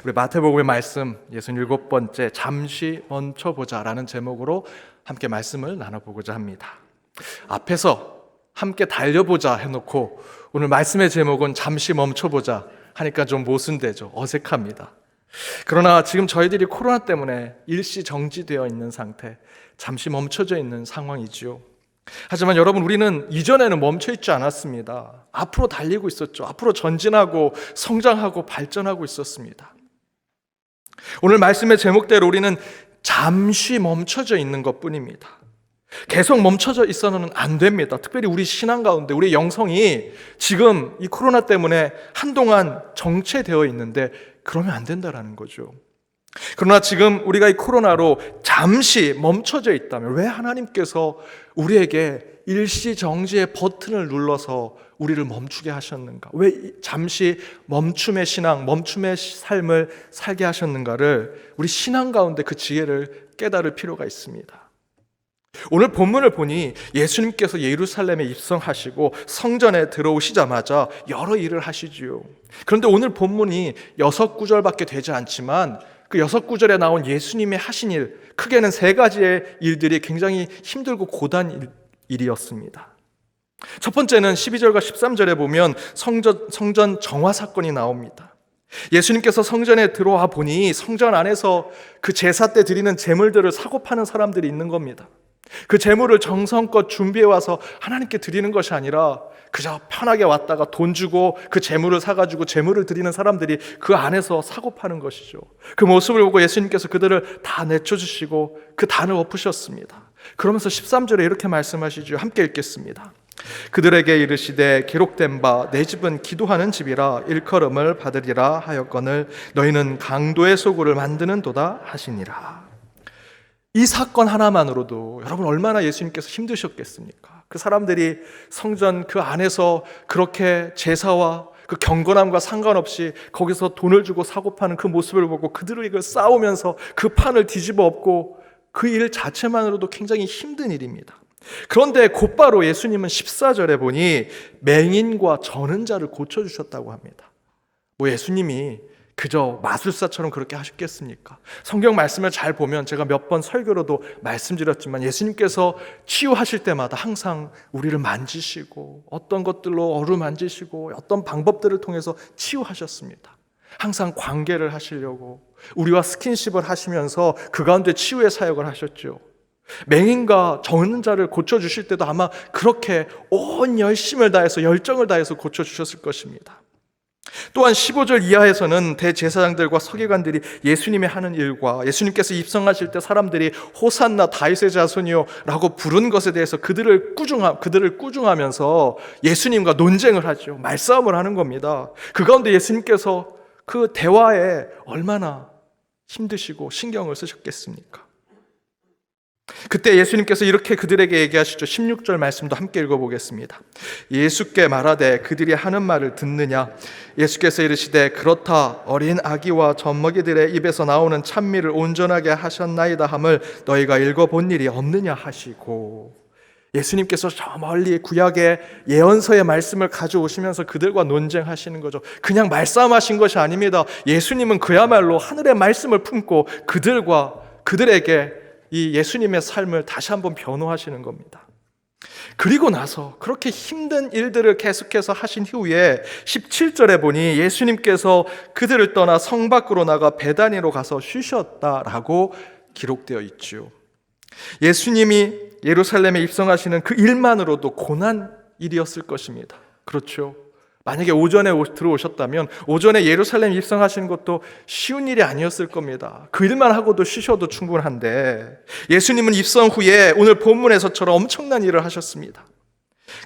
우리 마태복음의 말씀 67번째 잠시 멈춰보자라는 제목으로 함께 말씀을 나눠보고자 합니다. 앞에서 함께 달려보자 해놓고 오늘 말씀의 제목은 잠시 멈춰보자 하니까 좀 모순되죠. 어색합니다. 그러나 지금 저희들이 코로나 때문에 일시 정지되어 있는 상태, 잠시 멈춰져 있는 상황이지요. 하지만 여러분, 우리는 이전에는 멈춰 있지 않았습니다. 앞으로 달리고 있었죠. 앞으로 전진하고 성장하고 발전하고 있었습니다. 오늘 말씀의 제목대로 우리는 잠시 멈춰져 있는 것뿐입니다. 계속 멈춰져 있어서는 안 됩니다. 특별히 우리 신앙 가운데 우리 영성이 지금 이 코로나 때문에 한동안 정체되어 있는데 그러면 안 된다라는 거죠. 그러나 지금 우리가 이 코로나로 잠시 멈춰져 있다면 왜 하나님께서 우리에게 일시정지의 버튼을 눌러서 우리를 멈추게 하셨는가? 왜 잠시 멈춤의 신앙, 멈춤의 삶을 살게 하셨는가를 우리 신앙 가운데 그 지혜를 깨달을 필요가 있습니다. 오늘 본문을 보니 예수님께서 예루살렘에 입성하시고 성전에 들어오시자마자 여러 일을 하시지요. 그런데 오늘 본문이 6구절밖에 되지 않지만 그 6구절에 나온 예수님의 하신 일, 크게는 3가지의 일들이 굉장히 힘들고 고단 일이었습니다. 첫 번째는 12절과 13절에 보면 성전 정화 사건이 나옵니다. 예수님께서 성전에 들어와 보니 성전 안에서 그 제사 때 드리는 제물들을 사고 파는 사람들이 있는 겁니다. 그 제물을 정성껏 준비해 와서 하나님께 드리는 것이 아니라 그저 편하게 왔다가 돈 주고 그 제물을 사가지고 제물을 드리는 사람들이 그 안에서 사고 파는 것이죠. 그 모습을 보고 예수님께서 그들을 다 내쳐주시고 그 단을 엎으셨습니다. 그러면서 13절에 이렇게 말씀하시죠. 함께 읽겠습니다. 그들에게 이르시되 기록된 바 내 집은 기도하는 집이라 일컬음을 받으리라 하였거늘 너희는 강도의 소굴을 만드는 도다 하시니라. 이 사건 하나만으로도 여러분 얼마나 예수님께서 힘드셨겠습니까? 그 사람들이 성전 그 안에서 그렇게 제사와 그 경건함과 상관없이 거기서 돈을 주고 사고 파는 그 모습을 보고 그들을 이걸 싸우면서 그 판을 뒤집어 엎고 그 일 자체만으로도 굉장히 힘든 일입니다. 그런데 곧바로 예수님은 14절에 보니 맹인과 저는 자를 고쳐주셨다고 합니다. 예수님이 그저 마술사처럼 그렇게 하셨겠습니까? 성경 말씀을 잘 보면 제가 몇 번 설교로도 말씀드렸지만 예수님께서 치유하실 때마다 항상 우리를 만지시고 어떤 것들로 어루만지시고 어떤 방법들을 통해서 치유하셨습니다. 항상 관계를 하시려고 우리와 스킨십을 하시면서 그 가운데 치유의 사역을 하셨죠. 맹인과 저는 자를 고쳐주실 때도 아마 그렇게 온 열심을 다해서 열정을 다해서 고쳐주셨을 것입니다. 또한 15절 이하에서는 대제사장들과 서기관들이 예수님의 하는 일과 예수님께서 입성하실 때 사람들이 호산나 다윗의 자손이요 라고 부른 것에 대해서 그들을 꾸중하면서 예수님과 논쟁을 하죠. 말싸움을 하는 겁니다. 그 가운데 예수님께서 그 대화에 얼마나 힘드시고 신경을 쓰셨겠습니까? 그때 예수님께서 이렇게 그들에게 얘기하시죠. 16절 말씀도 함께 읽어보겠습니다. 예수께 말하되 그들이 하는 말을 듣느냐? 예수께서 이르시되 그렇다. 어린 아기와 젖먹이들의 입에서 나오는 찬미를 온전하게 하셨나이다 함을 너희가 읽어본 일이 없느냐 하시고, 예수님께서 저 멀리 구약의 예언서의 말씀을 가져오시면서 그들과 논쟁하시는 거죠. 그냥 말싸움하신 것이 아닙니다. 예수님은 그야말로 하늘의 말씀을 품고 그들에게 이 예수님의 삶을 다시 한번 변호하시는 겁니다. 그리고 나서 그렇게 힘든 일들을 계속해서 하신 후에 17절에 보니 예수님께서 그들을 떠나 성 밖으로 나가 베다니로 가서 쉬셨다라고 기록되어 있죠. 예수님이 예루살렘에 입성하시는 그 일만으로도 고난 일이었을 것입니다. 그렇죠. 만약에 오전에 들어오셨다면 오전에 예루살렘 입성하시는 것도 쉬운 일이 아니었을 겁니다. 그 일만 하고도 쉬셔도 충분한데 예수님은 입성 후에 오늘 본문에서처럼 엄청난 일을 하셨습니다.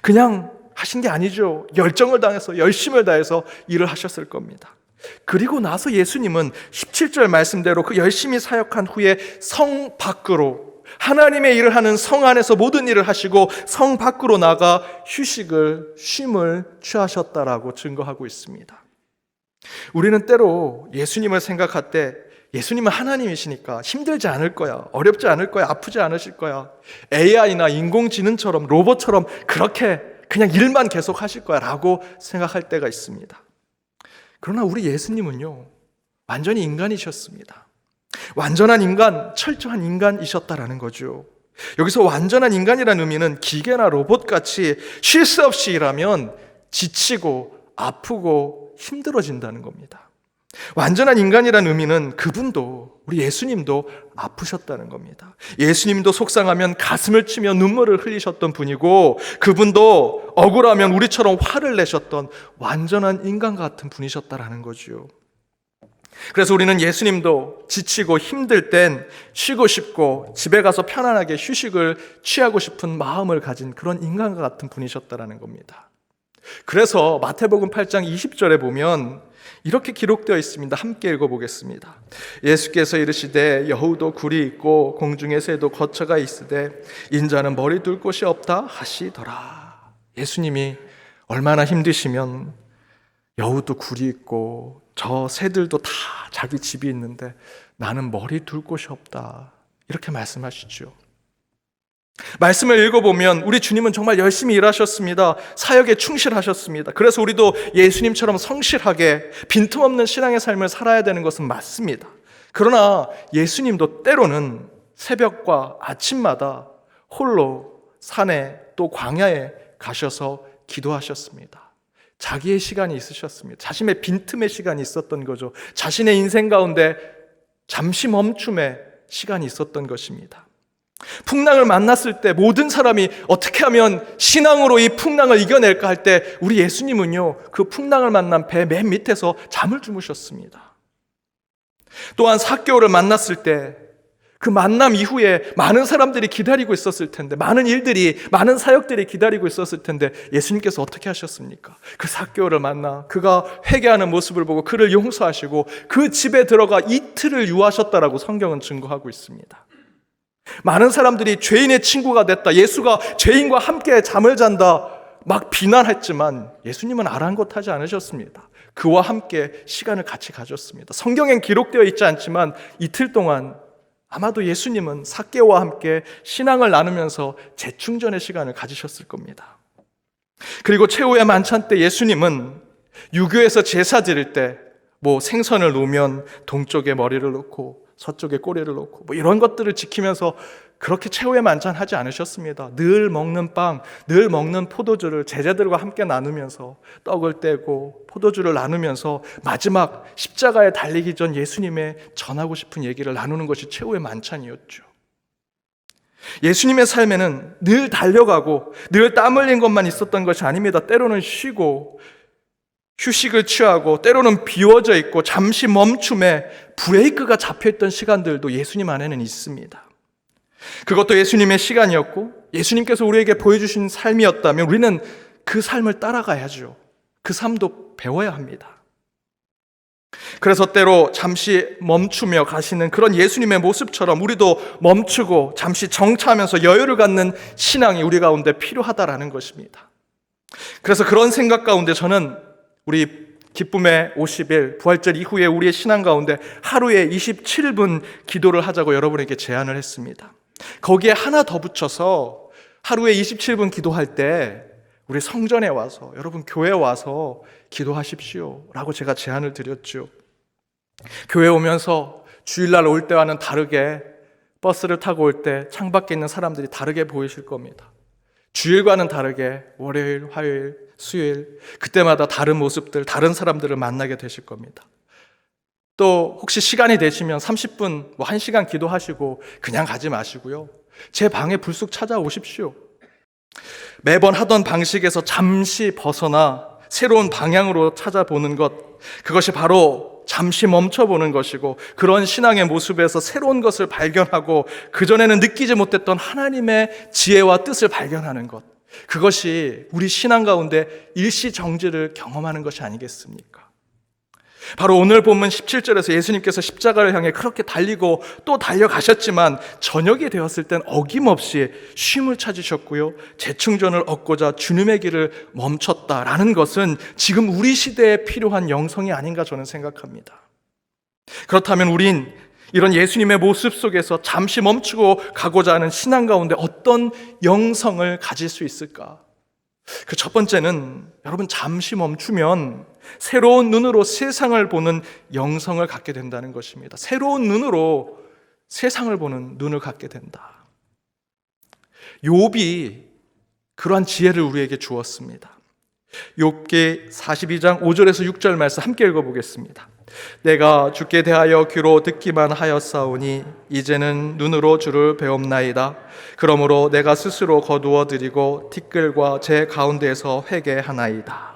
그냥 하신 게 아니죠. 열정을 다해서 열심을 다해서 일을 하셨을 겁니다. 그리고 나서 예수님은 17절 말씀대로 그 열심히 사역한 후에 성 밖으로 하나님의 일을 하는 성 안에서 모든 일을 하시고 성 밖으로 나가 쉼을 취하셨다라고 증거하고 있습니다. 우리는 때로 예수님을 생각할 때 예수님은 하나님이시니까 힘들지 않을 거야, 어렵지 않을 거야, 아프지 않으실 거야, AI나 인공지능처럼 로봇처럼 그렇게 그냥 일만 계속 하실 거야 라고 생각할 때가 있습니다. 그러나 우리 예수님은요, 완전히 인간이셨습니다. 완전한 인간, 철저한 인간이셨다라는 거죠. 여기서 완전한 인간이라는 의미는 기계나 로봇같이 쉴 새 없이 일하면 지치고 아프고 힘들어진다는 겁니다. 완전한 인간이라는 의미는 그분도, 우리 예수님도 아프셨다는 겁니다. 예수님도 속상하면 가슴을 치며 눈물을 흘리셨던 분이고, 그분도 억울하면 우리처럼 화를 내셨던 완전한 인간 같은 분이셨다라는 거죠. 그래서 우리는 예수님도 지치고 힘들 땐 쉬고 싶고 집에 가서 편안하게 휴식을 취하고 싶은 마음을 가진 그런 인간과 같은 분이셨다라는 겁니다. 그래서 마태복음 8장 20절에 보면 이렇게 기록되어 있습니다. 함께 읽어보겠습니다. 예수께서 이르시되 여우도 굴이 있고 공중의 새도 거처가 있으되 인자는 머리 둘 곳이 없다 하시더라. 예수님이 얼마나 힘드시면 여우도 굴이 있고 저 새들도 다 자기 집이 있는데 나는 머리 둘 곳이 없다, 이렇게 말씀하시죠. 말씀을 읽어보면 우리 주님은 정말 열심히 일하셨습니다. 사역에 충실하셨습니다. 그래서 우리도 예수님처럼 성실하게 빈틈없는 신앙의 삶을 살아야 되는 것은 맞습니다. 그러나 예수님도 때로는 새벽과 아침마다 홀로 산에 또 광야에 가셔서 기도하셨습니다. 자기의 시간이 있으셨습니다. 자신의 빈틈의 시간이 있었던 거죠. 자신의 인생 가운데 잠시 멈춤의 시간이 있었던 것입니다. 풍랑을 만났을 때 모든 사람이 어떻게 하면 신앙으로 이 풍랑을 이겨낼까 할 때 우리 예수님은요, 그 풍랑을 만난 배 맨 밑에서 잠을 주무셨습니다. 또한 삭개오를 만났을 때 그 만남 이후에 많은 사람들이 기다리고 있었을 텐데, 많은 일들이, 많은 사역들이 기다리고 있었을 텐데 예수님께서 어떻게 하셨습니까? 그 삭개오를 만나 그가 회개하는 모습을 보고 그를 용서하시고 그 집에 들어가 이틀을 유하셨다라고 성경은 증거하고 있습니다. 많은 사람들이 죄인의 친구가 됐다, 예수가 죄인과 함께 잠을 잔다 막 비난했지만 예수님은 아랑곳하지 않으셨습니다. 그와 함께 시간을 같이 가졌습니다. 성경엔 기록되어 있지 않지만 이틀 동안 아마도 예수님은 삭개오와 함께 신앙을 나누면서 재충전의 시간을 가지셨을 겁니다. 그리고 최후의 만찬 때 예수님은 유교에서 제사 드릴 때 생선을 놓으면 동쪽에 머리를 놓고 서쪽에 꼬리를 놓고 이런 것들을 지키면서 그렇게 최후의 만찬 하지 않으셨습니다. 늘 먹는 빵, 늘 먹는 포도주를 제자들과 함께 나누면서 떡을 떼고 포도주를 나누면서 마지막 십자가에 달리기 전 예수님의 전하고 싶은 얘기를 나누는 것이 최후의 만찬이었죠. 예수님의 삶에는 늘 달려가고 늘 땀 흘린 것만 있었던 것이 아닙니다. 때로는 쉬고 휴식을 취하고 때로는 비워져 있고 잠시 멈춤에 브레이크가 잡혀있던 시간들도 예수님 안에는 있습니다. 그것도 예수님의 시간이었고 예수님께서 우리에게 보여주신 삶이었다면 우리는 그 삶을 따라가야죠. 그 삶도 배워야 합니다. 그래서 때로 잠시 멈추며 가시는 그런 예수님의 모습처럼 우리도 멈추고 잠시 정차하면서 여유를 갖는 신앙이 우리 가운데 필요하다라는 것입니다. 그래서 그런 생각 가운데 저는 우리 기쁨의 50일 부활절 이후에 우리의 신앙 가운데 하루에 27분 기도를 하자고 여러분에게 제안을 했습니다. 거기에 하나 더 붙여서 하루에 27분 기도할 때 우리 성전에 와서, 여러분 교회에 와서 기도하십시오 라고 제가 제안을 드렸죠. 교회 오면서 주일날 올 때와는 다르게 버스를 타고 올 때 창밖에 있는 사람들이 다르게 보이실 겁니다. 주일과는 다르게 월요일, 화요일, 수요일 그때마다 다른 모습들, 다른 사람들을 만나게 되실 겁니다. 또 혹시 시간이 되시면 30분, 1시간 기도하시고 그냥 가지 마시고요. 제 방에 불쑥 찾아오십시오. 매번 하던 방식에서 잠시 벗어나 새로운 방향으로 찾아보는 것, 그것이 바로 잠시 멈춰보는 것이고 그런 신앙의 모습에서 새로운 것을 발견하고 그전에는 느끼지 못했던 하나님의 지혜와 뜻을 발견하는 것, 그것이 우리 신앙 가운데 일시정지를 경험하는 것이 아니겠습니까? 바로 오늘 본문 17절에서 예수님께서 십자가를 향해 그렇게 달리고 또 달려가셨지만 저녁이 되었을 땐 어김없이 쉼을 찾으셨고요, 재충전을 얻고자 주님의 길을 멈췄다라는 것은 지금 우리 시대에 필요한 영성이 아닌가 저는 생각합니다. 그렇다면 우린 이런 예수님의 모습 속에서 잠시 멈추고 가고자 하는 신앙 가운데 어떤 영성을 가질 수 있을까? 그 첫 번째는 여러분 잠시 멈추면 새로운 눈으로 세상을 보는 영성을 갖게 된다는 것입니다. 새로운 눈으로 세상을 보는 눈을 갖게 된다. 욥이 그러한 지혜를 우리에게 주었습니다. 욥기 42장 5절에서 6절 말씀 함께 읽어보겠습니다. 내가 주께 대하여 귀로 듣기만 하였사오니 이제는 눈으로 주를 배움나이다. 그러므로 내가 스스로 거두어 드리고 티끌과 제 가운데에서 회개하나이다.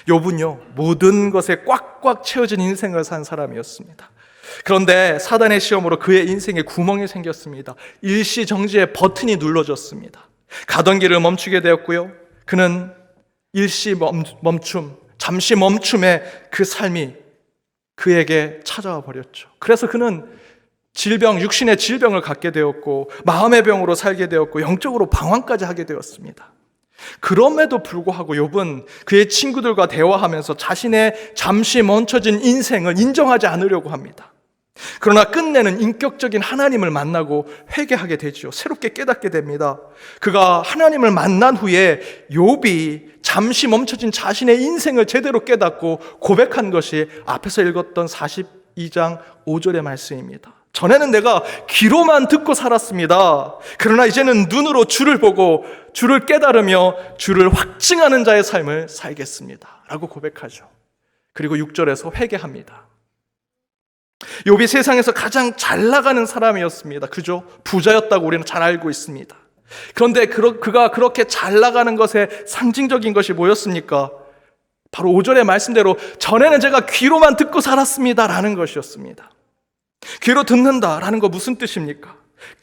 욥은요, 모든 것에 꽉꽉 채워진 인생을 산 사람이었습니다. 그런데 사단의 시험으로 그의 인생에 구멍이 생겼습니다. 일시정지의 버튼이 눌러졌습니다. 가던 길을 멈추게 되었고요, 그는 일시 멈춤, 잠시 멈춤의 그 삶이 그에게 찾아와 버렸죠. 그래서 그는 육신의 질병을 갖게 되었고 마음의 병으로 살게 되었고 영적으로 방황까지 하게 되었습니다. 그럼에도 불구하고 욥은 그의 친구들과 대화하면서 자신의 잠시 멈춰진 인생을 인정하지 않으려고 합니다. 그러나 끝내는 인격적인 하나님을 만나고 회개하게 되죠. 새롭게 깨닫게 됩니다. 그가 하나님을 만난 후에 욥이 잠시 멈춰진 자신의 인생을 제대로 깨닫고 고백한 것이 앞에서 읽었던 42장 5절의 말씀입니다. 전에는 내가 귀로만 듣고 살았습니다. 그러나 이제는 눈으로 주를 보고 주를 깨달으며 주를 확증하는 자의 삶을 살겠습니다 라고 고백하죠. 그리고 6절에서 회개합니다. 욥이 세상에서 가장 잘 나가는 사람이었습니다. 그죠? 부자였다고 우리는 잘 알고 있습니다. 그런데 그가 그렇게 잘 나가는 것의 상징적인 것이 뭐였습니까? 바로 5절의 말씀대로 전에는 제가 귀로만 듣고 살았습니다 라는 것이었습니다. 귀로 듣는다라는 거 무슨 뜻입니까?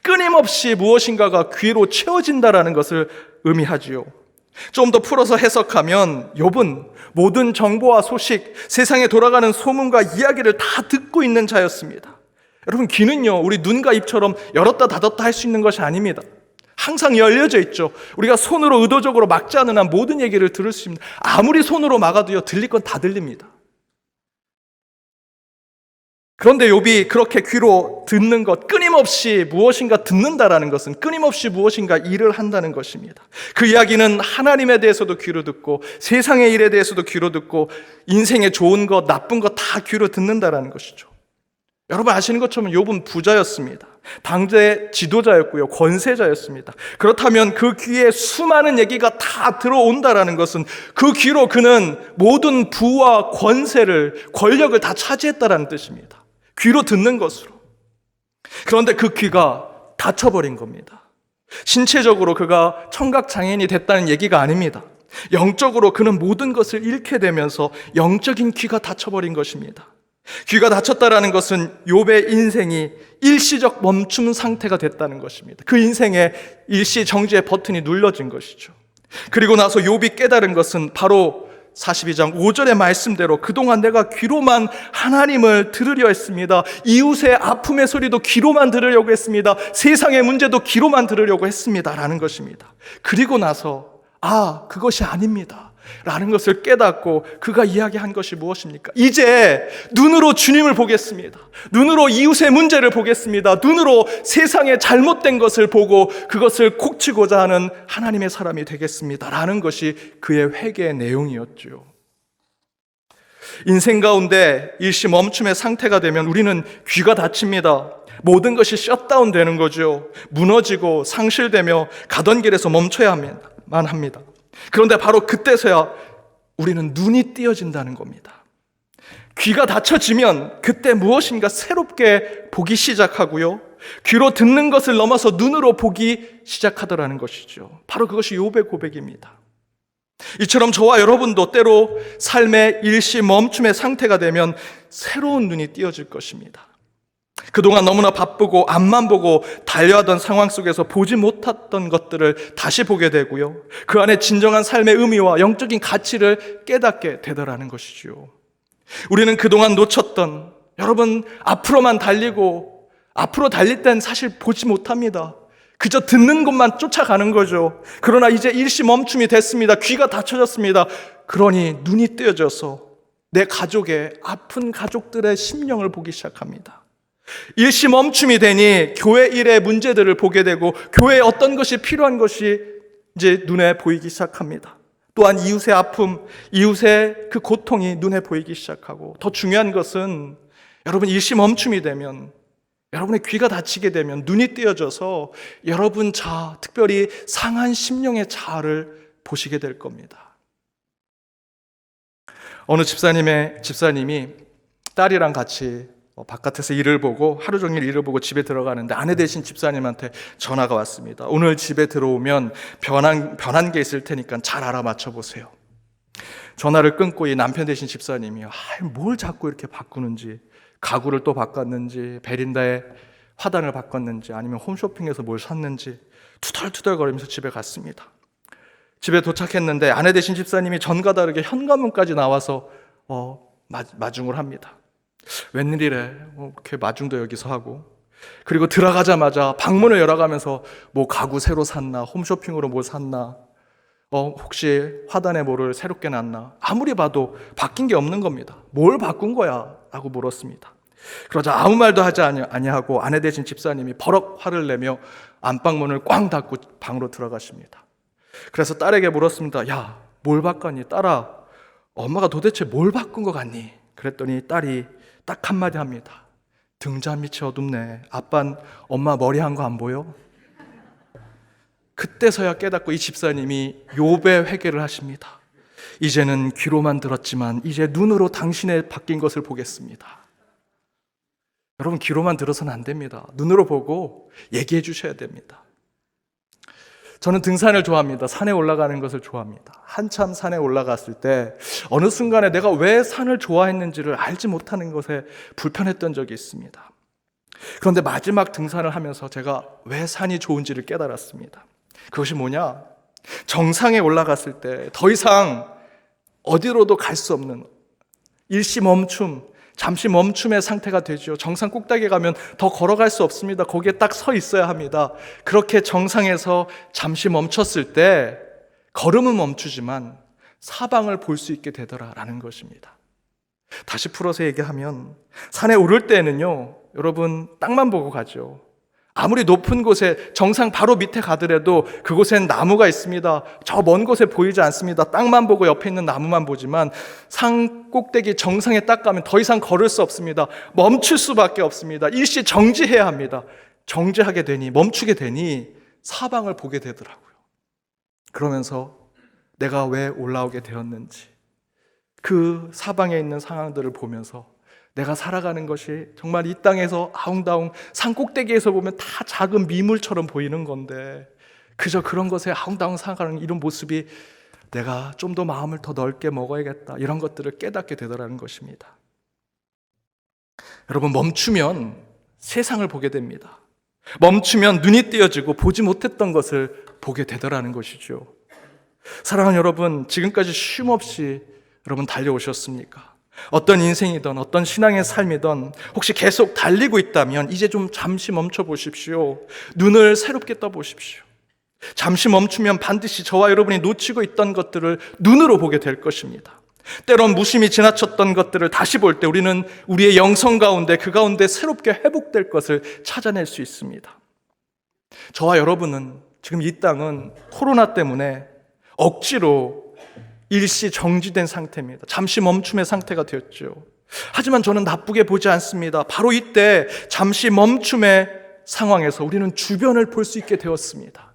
끊임없이 무엇인가가 귀로 채워진다라는 것을 의미하지요. 좀 더 풀어서 해석하면 욥은 모든 정보와 소식, 세상에 돌아가는 소문과 이야기를 다 듣고 있는 자였습니다. 여러분, 귀는요, 우리 눈과 입처럼 열었다 닫았다 할 수 있는 것이 아닙니다. 항상 열려져 있죠. 우리가 손으로 의도적으로 막지 않은 한 모든 얘기를 들을 수 있습니다. 아무리 손으로 막아도요, 들릴 건 다 들립니다. 그런데 욥이 그렇게 귀로 듣는 것, 끊임없이 무엇인가 듣는다라는 것은 끊임없이 무엇인가 일을 한다는 것입니다. 그 이야기는 하나님에 대해서도 귀로 듣고 세상의 일에 대해서도 귀로 듣고 인생의 좋은 것, 나쁜 것 다 귀로 듣는다라는 것이죠. 여러분 아시는 것처럼 욥은 부자였습니다. 당대의 지도자였고요, 권세자였습니다. 그렇다면 그 귀에 수많은 얘기가 다 들어온다라는 것은 그 귀로 그는 모든 부와 권세를, 권력을 다 차지했다라는 뜻입니다. 귀로 듣는 것으로. 그런데 그 귀가 닫혀버린 겁니다. 신체적으로 그가 청각장애인이 됐다는 얘기가 아닙니다. 영적으로 그는 모든 것을 잃게 되면서 영적인 귀가 닫혀버린 것입니다. 귀가 닫혔다라는 것은 욥의 인생이 일시적 멈춤 상태가 됐다는 것입니다. 그 인생의 일시 정지의 버튼이 눌러진 것이죠. 그리고 나서 욥이 깨달은 것은 바로 42장 5절의 말씀대로 그동안 내가 귀로만 하나님을 들으려 했습니다. 이웃의 아픔의 소리도 귀로만 들으려고 했습니다. 세상의 문제도 귀로만 들으려고 했습니다 라는 것입니다. 그리고 나서 그것이 아닙니다 라는 것을 깨닫고 그가 이야기한 것이 무엇입니까? 이제 눈으로 주님을 보겠습니다. 눈으로 이웃의 문제를 보겠습니다. 눈으로 세상의 잘못된 것을 보고 그것을 고치고자 하는 하나님의 사람이 되겠습니다 라는 것이 그의 회개의 내용이었죠. 인생 가운데 일시 멈춤의 상태가 되면 우리는 귀가 닫힙니다. 모든 것이 셧다운 되는 거죠. 무너지고 상실되며 가던 길에서 멈춰야만 합니다. 그런데 바로 그때서야 우리는 눈이 띄어진다는 겁니다. 귀가 닫혀지면 그때 무엇인가 새롭게 보기 시작하고요, 귀로 듣는 것을 넘어서 눈으로 보기 시작하더라는 것이죠. 바로 그것이 욥의 고백입니다. 이처럼 저와 여러분도 때로 삶의 일시 멈춤의 상태가 되면 새로운 눈이 띄어질 것입니다. 그동안 너무나 바쁘고 앞만 보고 달려하던 상황 속에서 보지 못했던 것들을 다시 보게 되고요, 그 안에 진정한 삶의 의미와 영적인 가치를 깨닫게 되더라는 것이죠. 우리는 그동안 놓쳤던, 여러분 앞으로만 달리고 앞으로 달릴 땐 사실 보지 못합니다. 그저 듣는 것만 쫓아가는 거죠. 그러나 이제 일시 멈춤이 됐습니다. 귀가 닫혀졌습니다. 그러니 눈이 떼어져서 내 가족의 아픈 가족들의 심령을 보기 시작합니다. 일시 멈춤이 되니 교회 일의 문제들을 보게 되고 교회에 어떤 것이 필요한 것이 이제 눈에 보이기 시작합니다. 또한 이웃의 아픔, 이웃의 그 고통이 눈에 보이기 시작하고, 더 중요한 것은 여러분 일시 멈춤이 되면, 여러분의 귀가 닫히게 되면 눈이 띄어져서 여러분 자아, 특별히 상한 심령의 자아를 보시게 될 겁니다. 어느 집사님이 딸이랑 같이 바깥에서 일을 보고 하루 종일 일을 보고 집에 들어가는데 아내 되신 집사님한테 전화가 왔습니다. 오늘 집에 들어오면 변한 게 있을 테니까 잘 알아맞혀 보세요. 전화를 끊고 이 남편 되신 집사님이 뭘 자꾸 이렇게 바꾸는지, 가구를 또 바꿨는지, 베란다에 화단을 바꿨는지, 아니면 홈쇼핑에서 뭘 샀는지 투덜투덜거리면서 집에 갔습니다. 집에 도착했는데 아내 되신 집사님이 전과 다르게 현관문까지 나와서 마중을 합니다. 웬일이래? 이렇게 마중도 여기서 하고, 그리고 들어가자마자 방문을 열어가면서 뭐 가구 새로 샀나, 홈쇼핑으로 뭐 샀나, 혹시 화단에 뭐를 새롭게 놨나, 아무리 봐도 바뀐 게 없는 겁니다. 뭘 바꾼 거야? 라고 물었습니다. 그러자 아무 말도 하지 아니하고 아내 되신 집사님이 버럭 화를 내며 안방문을 꽝 닫고 방으로 들어가십니다. 그래서 딸에게 물었습니다. 야, 뭘 바꿨니? 딸아, 엄마가 도대체 뭘 바꾼 것 같니? 그랬더니 딸이 딱 한마디 합니다. 등잔 밑이 어둡네. 아빤 엄마 머리 한 거 안 보여? 그때서야 깨닫고 이 집사님이 욥의 회개를 하십니다. 이제는 귀로만 들었지만 이제 눈으로 당신의 바뀐 것을 보겠습니다. 여러분, 귀로만 들어서는 안 됩니다. 눈으로 보고 얘기해 주셔야 됩니다. 저는 등산을 좋아합니다. 산에 올라가는 것을 좋아합니다. 한참 산에 올라갔을 때 어느 순간에 내가 왜 산을 좋아했는지를 알지 못하는 것에 불편했던 적이 있습니다. 그런데 마지막 등산을 하면서 제가 왜 산이 좋은지를 깨달았습니다. 그것이 뭐냐? 정상에 올라갔을 때 더 이상 어디로도 갈 수 없는 일시 멈춤, 잠시 멈춤의 상태가 되죠. 정상 꼭대기에 가면 더 걸어갈 수 없습니다. 거기에 딱 서 있어야 합니다. 그렇게 정상에서 잠시 멈췄을 때 걸음은 멈추지만 사방을 볼 수 있게 되더라라는 것입니다. 다시 풀어서 얘기하면 산에 오를 때는요, 여러분 땅만 보고 가죠. 아무리 높은 곳에 정상 바로 밑에 가더라도 그곳엔 나무가 있습니다. 저 먼 곳에 보이지 않습니다. 땅만 보고 옆에 있는 나무만 보지만 산 꼭대기 정상에 딱 가면 더 이상 걸을 수 없습니다. 멈출 수밖에 없습니다. 일시 정지해야 합니다. 정지하게 되니, 멈추게 되니 사방을 보게 되더라고요. 그러면서 내가 왜 올라오게 되었는지, 그 사방에 있는 상황들을 보면서 내가 살아가는 것이 정말 이 땅에서 아웅다웅 산 꼭대기에서 보면 다 작은 미물처럼 보이는 건데, 그저 그런 것에 아웅다웅 살아가는 이런 모습이 내가 좀 더 마음을 더 넓게 먹어야겠다, 이런 것들을 깨닫게 되더라는 것입니다. 여러분, 멈추면 세상을 보게 됩니다. 멈추면 눈이 띄어지고 보지 못했던 것을 보게 되더라는 것이죠. 사랑하는 여러분, 지금까지 쉼 없이 여러분 달려오셨습니까? 어떤 인생이든 어떤 신앙의 삶이든 혹시 계속 달리고 있다면 이제 좀 잠시 멈춰 보십시오. 눈을 새롭게 떠 보십시오. 잠시 멈추면 반드시 저와 여러분이 놓치고 있던 것들을 눈으로 보게 될 것입니다. 때론 무심히 지나쳤던 것들을 다시 볼 때 우리는 우리의 영성 가운데, 그 가운데 새롭게 회복될 것을 찾아낼 수 있습니다. 저와 여러분은 지금 이 땅은 코로나 때문에 억지로 일시 정지된 상태입니다. 잠시 멈춤의 상태가 되었죠. 하지만 저는 나쁘게 보지 않습니다. 바로 이때 잠시 멈춤의 상황에서 우리는 주변을 볼 수 있게 되었습니다.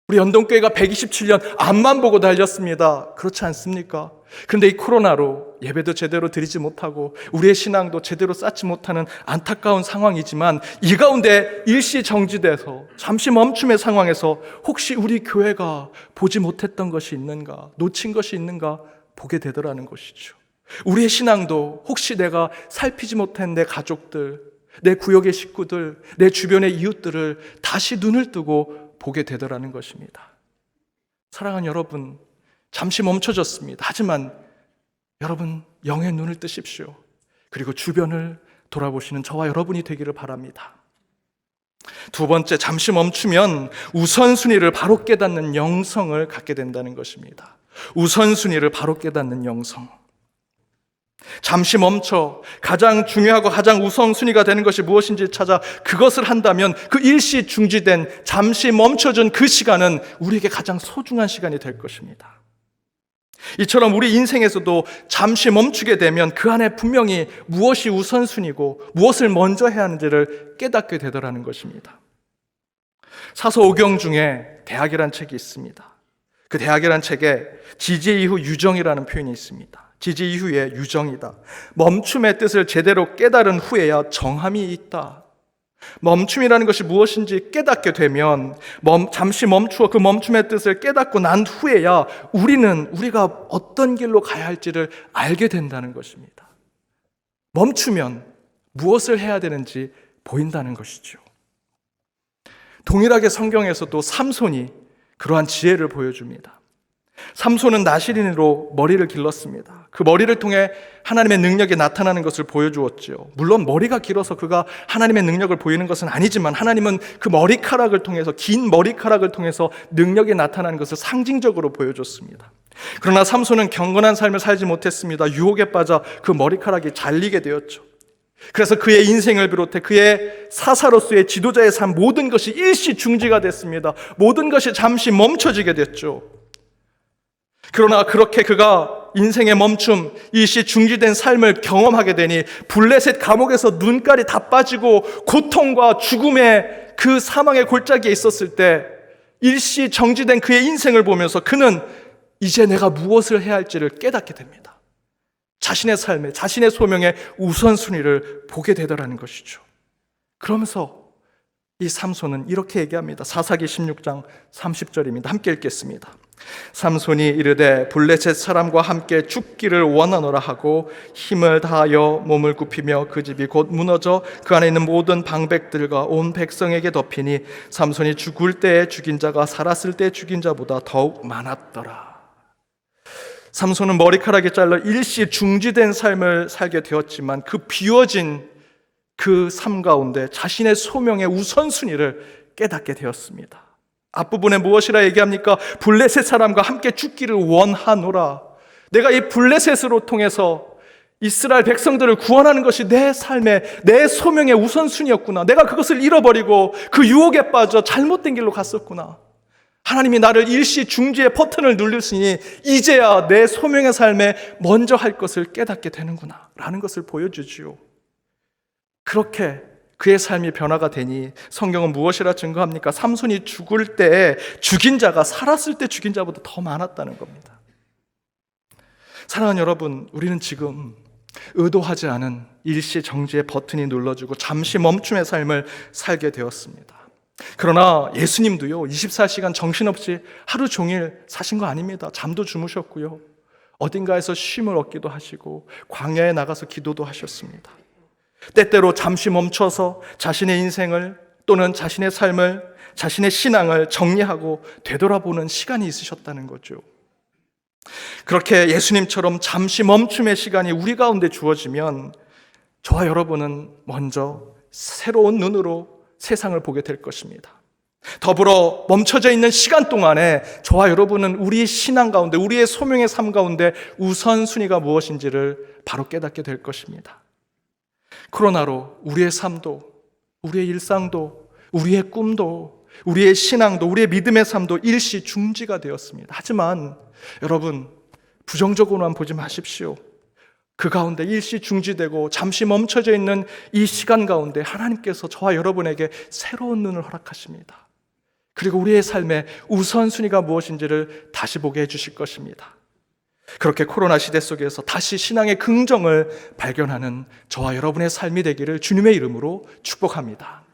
우리 연동교회가 127년 앞만 보고 달렸습니다. 그렇지 않습니까? 그런데 이 코로나로 예배도 제대로 드리지 못하고 우리의 신앙도 제대로 쌓지 못하는 안타까운 상황이지만, 이 가운데 일시 정지돼서 잠시 멈춤의 상황에서 혹시 우리 교회가 보지 못했던 것이 있는가, 놓친 것이 있는가 보게 되더라는 것이죠. 우리의 신앙도 혹시 내가 살피지 못한 내 가족들, 내 구역의 식구들, 내 주변의 이웃들을 다시 눈을 뜨고 보게 되더라는 것입니다. 사랑하는 여러분, 잠시 멈춰졌습니다. 하지만 여러분, 영의 눈을 뜨십시오. 그리고 주변을 돌아보시는 저와 여러분이 되기를 바랍니다. 두 번째, 잠시 멈추면 우선순위를 바로 깨닫는 영성을 갖게 된다는 것입니다. 우선순위를 바로 깨닫는 영성. 잠시 멈춰 가장 중요하고 가장 우선순위가 되는 것이 무엇인지 찾아 그것을 한다면 그 일시 중지된 잠시 멈춰준 그 시간은 우리에게 가장 소중한 시간이 될 것입니다. 이처럼 우리 인생에서도 잠시 멈추게 되면 그 안에 분명히 무엇이 우선순위고 무엇을 먼저 해야 하는지를 깨닫게 되더라는 것입니다. 사서 오경 중에 대학이라는 책이 있습니다. 그 대학이라는 책에 지지 이후 유정이라는 표현이 있습니다. 지지 이후에 유정이다. 멈춤의 뜻을 제대로 깨달은 후에야 정함이 있다. 멈춤이라는 것이 무엇인지 깨닫게 되면 잠시 멈추어 그 멈춤의 뜻을 깨닫고 난 후에야 우리가 어떤 길로 가야 할지를 알게 된다는 것입니다. 멈추면 무엇을 해야 되는지 보인다는 것이죠. 동일하게 성경에서도 삼손이 그러한 지혜를 보여줍니다. 삼손은 나시린으로 머리를 길렀습니다. 그 머리를 통해 하나님의 능력이 나타나는 것을 보여주었죠. 물론 머리가 길어서 그가 하나님의 능력을 보이는 것은 아니지만 하나님은 그 머리카락을 통해서 긴 머리카락을 통해서 능력이 나타나는 것을 상징적으로 보여줬습니다. 그러나 삼손은 경건한 삶을 살지 못했습니다. 유혹에 빠져 그 머리카락이 잘리게 되었죠. 그래서 그의 인생을 비롯해 그의 사사로서의 지도자의 삶 모든 것이 일시 중지가 됐습니다. 모든 것이 잠시 멈춰지게 됐죠. 그러나 그렇게 그가 인생의 멈춤, 일시 중지된 삶을 경험하게 되니 블레셋 감옥에서 눈깔이 다 빠지고 고통과 죽음의 그 사망의 골짜기에 있었을 때 일시 정지된 그의 인생을 보면서 그는 이제 내가 무엇을 해야 할지를 깨닫게 됩니다. 자신의 삶에, 자신의 소명의 우선순위를 보게 되더라는 것이죠. 그러면서 이 삼손은 이렇게 얘기합니다. 사사기 16장 30절입니다. 함께 읽겠습니다. 삼손이 이르되 블레셋 사람과 함께 죽기를 원하노라 하고 힘을 다하여 몸을 굽히며 그 집이 곧 무너져 그 안에 있는 모든 방백들과 온 백성에게 덮이니 삼손이 죽을 때에 죽인 자가 살았을 때 죽인 자보다 더욱 많았더라. 삼손은 머리카락이 잘라 일시 중지된 삶을 살게 되었지만 그 비워진 그 삶 가운데 자신의 소명의 우선순위를 깨닫게 되었습니다. 앞부분에 무엇이라 얘기합니까? 블레셋 사람과 함께 죽기를 원하노라. 내가 이 블레셋으로 통해서 이스라엘 백성들을 구원하는 것이 내 삶의, 내 소명의 우선순위였구나. 내가 그것을 잃어버리고 그 유혹에 빠져 잘못된 길로 갔었구나. 하나님이 나를 일시 중지의 버튼을 누르시니 이제야 내 소명의 삶에 먼저 할 것을 깨닫게 되는구나 라는 것을 보여주지요. 그렇게 그의 삶이 변화가 되니 성경은 무엇이라 증거합니까? 삼손이 죽을 때 죽인 자가 살았을 때 죽인 자보다 더 많았다는 겁니다. 사랑하는 여러분, 우리는 지금 의도하지 않은 일시 정지의 버튼이 눌러지고 잠시 멈춤의 삶을 살게 되었습니다. 그러나 예수님도요 24시간 정신없이 하루 종일 사신 거 아닙니다. 잠도 주무셨고요, 어딘가에서 쉼을 얻기도 하시고 광야에 나가서 기도도 하셨습니다. 때때로 잠시 멈춰서 자신의 인생을 또는 자신의 삶을, 자신의 신앙을 정리하고 되돌아보는 시간이 있으셨다는 거죠. 그렇게 예수님처럼 잠시 멈춤의 시간이 우리 가운데 주어지면 저와 여러분은 먼저 새로운 눈으로 세상을 보게 될 것입니다. 더불어 멈춰져 있는 시간 동안에 저와 여러분은 우리의 신앙 가운데, 우리의 소명의 삶 가운데 우선순위가 무엇인지를 바로 깨닫게 될 것입니다. 코로나로 우리의 삶도, 우리의 일상도, 우리의 꿈도, 우리의 신앙도, 우리의 믿음의 삶도 일시 중지가 되었습니다. 하지만 여러분, 부정적으로만 보지 마십시오. 그 가운데 일시 중지되고 잠시 멈춰져 있는 이 시간 가운데 하나님께서 저와 여러분에게 새로운 눈을 허락하십니다. 그리고 우리의 삶의 우선순위가 무엇인지를 다시 보게 해주실 것입니다. 그렇게 코로나 시대 속에서 다시 신앙의 긍정을 발견하는 저와 여러분의 삶이 되기를 주님의 이름으로 축복합니다.